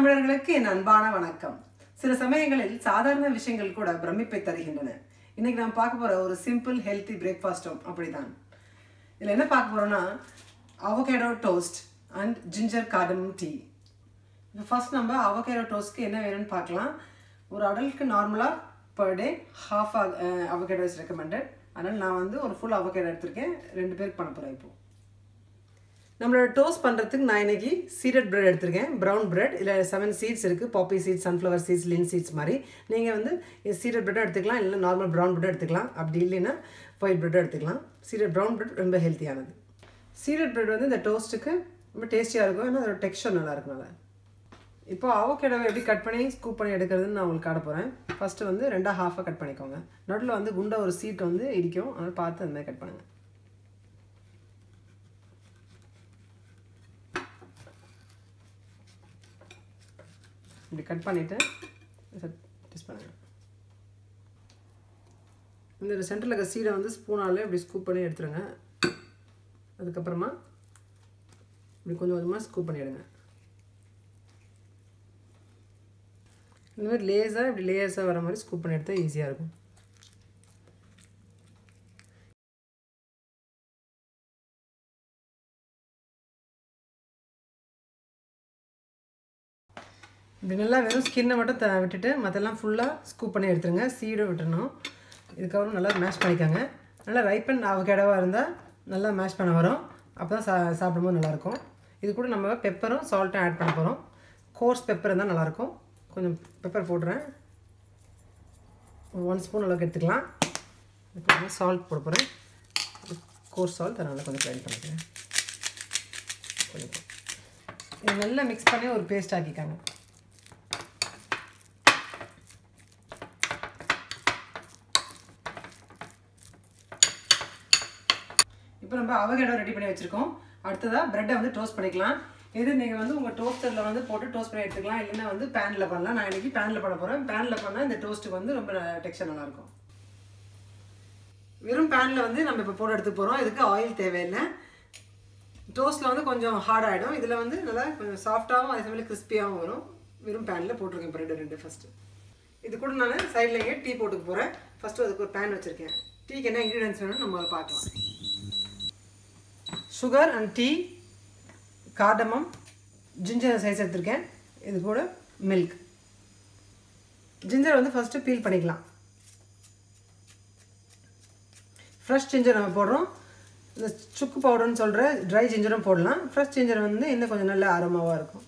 தமிழர்களுக்கு என் அன்பான வணக்கம். சில சமயங்களில் சாதாரண விஷயங்கள் கூட பிரமிப்பை தருகின்றன. இன்னைக்கு நான் பார்க்க போற ஒரு சிம்பிள் ஹெல்த்தி பிரேக்ஃபாஸ்டும் அப்படிதான். இதில் என்ன பார்க்க போறோம்னா avocado toast and ginger cardamom tea. இப்போ ஃபர்ஸ்ட் நம்ம அவகேடோ டோஸ்ட்க்கு என்ன வேணும்னு பார்க்கலாம். ஒரு அடல்ட்க்கு நார்மலாக per day half avocado is recommended. அதனால் நான் வந்து ஒரு ஃபுல் அவகேடோ எடுத்திருக்கேன். 2 பேருக்கு பண்ண போகிறேன். இப்போது நம்மளோட டோஸ்ட் பண்ணுறதுக்கு நான் இன்றைக்கி சீடட் ப்ரெட் எடுத்திருக்கேன். Brown bread. இதில் 7 சீட்ஸ் இருக்குது. பாப்பி சீட்ஸ், சன்ஃப்ளவர் சீட்ஸ், லின் சீட்ஸ் மாதிரி. நீங்கள் வந்து சீடட் ப்ரெட்டும் எடுத்துக்கலாம், இல்லை நார்மல் ப்ரௌன் ப்ரெட் எடுத்துக்கலாம். அப்படி இல்லைன்னா ஒயிட் ப்ரெட்டும் எடுத்துக்கலாம். சீடட் ப்ரௌன் ப்ரெட் ரொம்ப ஹெல்த்தியானது. சீடட் ப்ரெட் வந்து இந்த டோஸ்ட்டுக்கு ரொம்ப டேஸ்டியாக இருக்கும். ஏன்னா அதோட டெக்ஸ்சர் நல்லா இருக்கனால. இப்போ அவகேடோவை எப்படி கட் பண்ணி ஸ்கூப் பண்ணி எடுக்கிறதுன்னு நான் உங்களுக்கு காட்ட போகிறேன். ஃபஸ்ட்டு வந்து 2 ஹாஃபாக கட் பண்ணிக்கோங்க. நடுவில் வந்து குண்டா ஒரு சீட் வந்து இடிக்கும். அதனால் பார்த்து அந்த மாதிரி கட் பண்ணுங்கள். இப்படி கட் பண்ணிவிட்டு டெஸ்ட் பண்ணுங்கள். இந்த சென்டரில் இருக்க சீடை வந்து ஸ்பூனால் இப்படி ஸ்கூப் பண்ணி எடுத்துருங்க. அதுக்கப்புறமா இப்படி கொஞ்சம் கொஞ்சமாக ஸ்கூப் பண்ணிவிடுங்க. இந்த மாதிரி லேஸாக இப்படி லேயர்ஸாக வர மாதிரி ஸ்கூப் பண்ணி எடுத்தால் ஈஸியாக இருக்கும். இப்படி நல்லா வெறும் ஸ்கின்னை மட்டும் விட்டுட்டு மற்றெல்லாம் ஃபுல்லாக ஸ்கூப் பண்ணி எடுத்துருங்க. சீடை விட்டுறணும். இதுக்கப்புறம் நல்லா மேஷ் பண்ணிக்கோங்க. நல்லா ரைப்பன் அவகேடோவாக இருந்தால் நல்லா மேஷ் பண்ண வரும். அப்போ தான் சாப்பிடும்போது நல்லாயிருக்கும். இது கூட நம்ம பெப்பரும் சால்ட்டும் ஆட் பண்ண போகிறோம். கோர்ஸ் பெப்பர் இருந்தால் நல்லாயிருக்கும். கொஞ்சம் பெப்பர் போடுறேன். 1 ஸ்பூன் அளவுக்கு எடுத்துக்கலாம். இப்போ சால்ட் போட போகிறேன். கோர்ஸ் சால்ட் அதனால் கொஞ்சம் கிரைண்ட் பண்ணிக்கிறேன். கொஞ்சம் இது நல்லா மிக்ஸ் பண்ணி ஒரு பேஸ்ட் ஆக்கிக்காங்க. இப்போ நம்ம அவகேடோ ரெடி பண்ணி வச்சுருக்கோம். அடுத்ததாக ப்ரெட்டை வந்து டோஸ்ட் பண்ணிக்கலாம். இது நீங்கள் வந்து உங்கள் டோஸ்டரில் வந்து போட்டு டோஸ்ட் பண்ணி எடுத்துக்கலாம், இல்லைன்னா வந்து பேனில் பண்ணலாம். நான் இன்றைக்கி பேனில் பண்ண போகிறேன். பேனில் பண்ணால் இந்த டோஸ்ட்டுக்கு வந்து ரொம்ப டெக்ஸ்சர் நல்லாயிருக்கும். வெறும் பேனில் வந்து நம்ம இப்போ போட்டு எடுத்து போகிறோம். இதுக்கு ஆயில் தேவையில்லை. டோஸ்ட்டில் வந்து கொஞ்சம் ஹார்ட் ஆகிடும். இதில் வந்து நல்லா கொஞ்சம் சாஃப்டாகவும் அதே சமயம் கிறிஸ்பியாகவும் வரும். வெறும் பேனில் போட்டிருக்கேன் ப்ரெட் 2 ஃபஸ்ட்டு. இது கூட நான் சைடில் இங்கே டீ போட்டுக்க போகிறேன். ஃபஸ்ட்டு அதுக்கு ஒரு பேன் வச்சுருக்கேன். டீக்கு என்ன இன்க்ரீடியன்ஸ் வேணும்னு நம்ம பார்க்கலாம். Sugar and tea, cardamom, ginger size எடுத்திருக்கேன். இது கூட மில்க். ஜிஞ்சர் வந்து ஃபஸ்ட்டு பீல் பண்ணிக்கலாம். ஃப்ரெஷ் ஜிஞ்சர் நம்ம போடுறோம். இந்த சுக்கு பவுடர்னு சொல்கிற ட்ரை ஜிஞ்சரும் போடலாம். ஃப்ரெஷ் ஜிஞ்சர் வந்து இன்னும் கொஞ்சம் நல்ல ஆரோமாவாக இருக்கும்.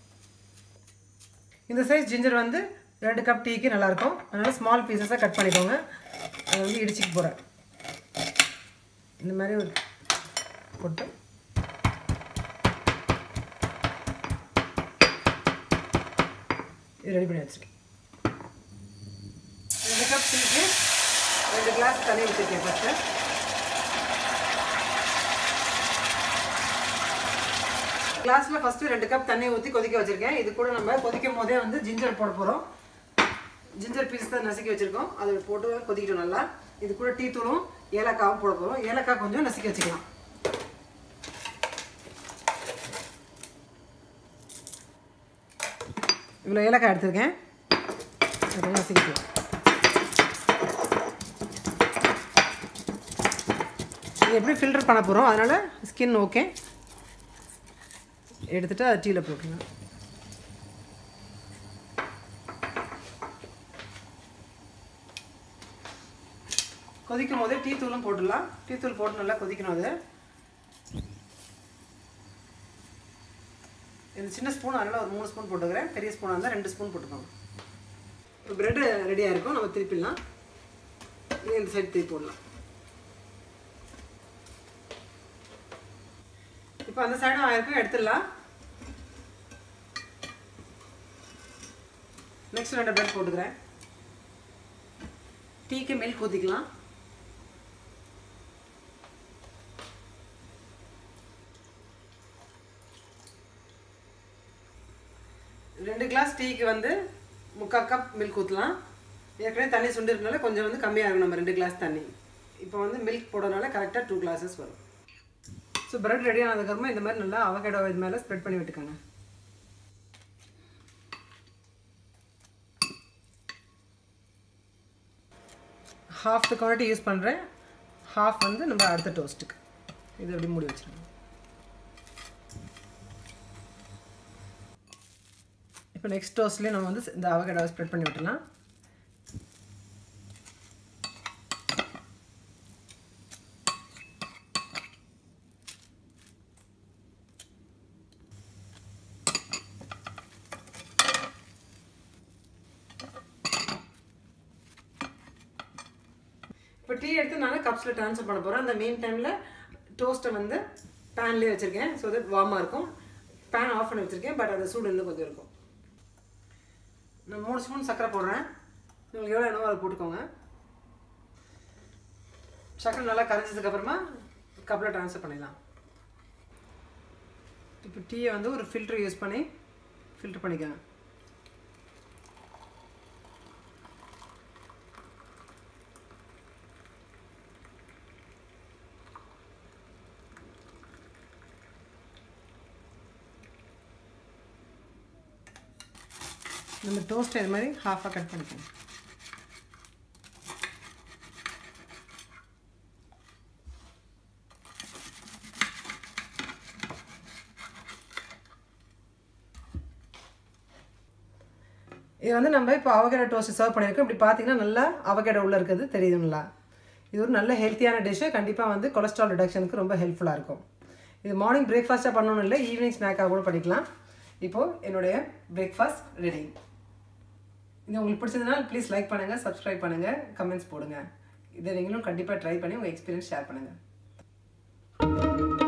இந்த சைஸ் ஜிஞ்சர் வந்து 2 கப் டீக்கு நல்லாயிருக்கும். அதனால் ஸ்மால் பீசஸாக கட் பண்ணிக்கோங்க. அதை வந்து இடிச்சிக்க போகிறேன். இந்த மாதிரி ஒரு போட்டு இது ரெடி பண்ணி வச்சுருக்கேன். 2 கப் டீக்கு 2 கிளாஸ் தண்ணி வச்சுருக்கேன். ஃபஸ்ட்டு கிளாஸில் ஃபஸ்ட்டு 2 கப் தண்ணி ஊற்றி கொதிக்க வச்சுருக்கேன். இது கூட நம்ம கொதிக்கும் போதே வந்து ஜிஞ்சர் போட போகிறோம். ஜிஞ்சர் பீஸ் தான் நசுக்கி வச்சுருக்கோம். அதை போட்டு கொதிக்கிட்டோம் நல்லா. இது கூட டீ தூளும் ஏலக்காவும் போட போகிறோம். ஏலக்காய் கொஞ்சம் நசுக்கி வச்சுக்கலாம். இவ்வளோ ஏலக்காய் எடுத்துருக்கேன். கொஞ்சம் நசுக்கிக்கலாம். இது எப்படி ஃபில்டர் பண்ண போகிறோம், அதனால் ஸ்கின் ஓகே எடுத்துகிட்டு அதை டீயில் போட்டுருங்க. கொதிக்கும் போதே டீ தூளும் போட்டுடலாம். டீ தூள் போட்டு நல்லா கொதிக்கணும். அது இந்த சின்ன ஸ்பூன் அதனால் ஒரு 3 ஸ்பூன் போட்டுக்கிறேன். பெரிய ஸ்பூனாக இருந்தால் 2 ஸ்பூன் போட்டுக்கோங்க. இப்போ ப்ரெட்டு ரெடியாக இருக்கும். நம்ம திருப்பிடலாம். இது இந்த சைடு திருப்பி போடலாம். இப்போ அந்த சைடும் ஆயிருக்கும், எடுத்துடலாம். நெக்ஸ்ட் 2 ப்ரெட் போட்டுக்கிறேன். டீக்கு மில்க் ஊற்றிக்கலாம். ரெண்டு கிளாஸ் டீக்கு வந்து 3/4 கப் மில்க் ஊற்றலாம். ஏற்கனவே தண்ணி சுண்டிருக்கனால கொஞ்சம் வந்து கம்மியாக இருக்கும் நம்ம 2 கிளாஸ் தண்ணி. இப்போ வந்து மில்க் போடுறதுனால கரெக்டாக 2 கிளாஸஸ் வரும். ஸோ ப்ரெட் ரெடி ஆனதுக்கப்புறமா இந்த மாதிரி நல்லா அவகேடோ இது மேலே ஸ்ப்ரெட் பண்ணி விட்டுக்கோங்க. half the quantity யூஸ் பண்ணுறேன், half வந்து நம்ம அடுத்த டோஸ்ட்டுக்கு. இது அப்படி மூடி வச்சிருங்க. இப்போ நெக்ஸ்ட் டோஸ்ட்லேயே நம்ம வந்து இந்த அவகேடோவை ஸ்ப்ரெட் பண்ணி விட்டுலாம். இப்போ டீ எடுத்து நான் கப்ஸில் ட்ரான்ஸ்ஃபர் பண்ண போகிறேன். அந்த மெயின் டைமில் டோஸ்ட்டை வந்து பேன்லேயே வச்சுருக்கேன். ஸோ தட் வார்மாக இருக்கும். பேன் ஆஃப் பண்ணி வச்சுருக்கேன், பட் அந்த சூடு இன்னும் கொஞ்சம் இருக்கும். நான் 3 ஸ்பூன் சர்க்கரை போடுறேன். உங்களுக்கு எவ்வளோ வேணுமோ அதை போட்டுக்கோங்க. சர்க்கரை நல்லா கரைஞ்சதுக்கப்புறமா கப்பில் ட்ரான்ஸ்ஃபர் பண்ணிடலாம். இப்போ டீயை வந்து ஒரு ஃபில்டர் யூஸ் பண்ணி ஃபில்டர் பண்ணிக்கோங்க. நம்ம டோஸ்ட் இது மாதிரி ஹாஃபாக கட் பண்ணிக்கணும். இது வந்து நம்ம இப்போ அவகேடோ டோஸ்ட் சர்வ் பண்ணியிருக்கோம். இப்படி பார்த்தீங்கன்னா நல்லா அவகேடோ உள்ளே இருக்கிறது தெரியுதுங்களா? இது ஒரு நல்ல ஹெல்த்தியான டிஷ்ஷு. கண்டிப்பாக வந்து கொலஸ்ட்ரால் ரிடக்ஷனுக்கு ரொம்ப ஹெல்ப்ஃபுல்லாக இருக்கும். இது மார்னிங் பிரேக்ஃபாஸ்ட்டாக பண்ணணும் இல்லை, ஈவினிங் ஸ்நாக்காக கூட பண்ணிக்கலாம். இப்போது என்னுடைய பிரேக்ஃபாஸ்ட் ரெடி. இது உங்களுக்கு பிடிச்சதுனால ப்ளீஸ் லைக் பண்ணுங்கள், சப்ஸ்கிரைப் பண்ணுங்கள், கமெண்ட்ஸ் போடுங்க. இதை நீங்களும் கண்டிப்பாக ட்ரை பண்ணி உங்கள் எக்ஸ்பீரியன்ஸ் ஷேர் பண்ணுங்கள்.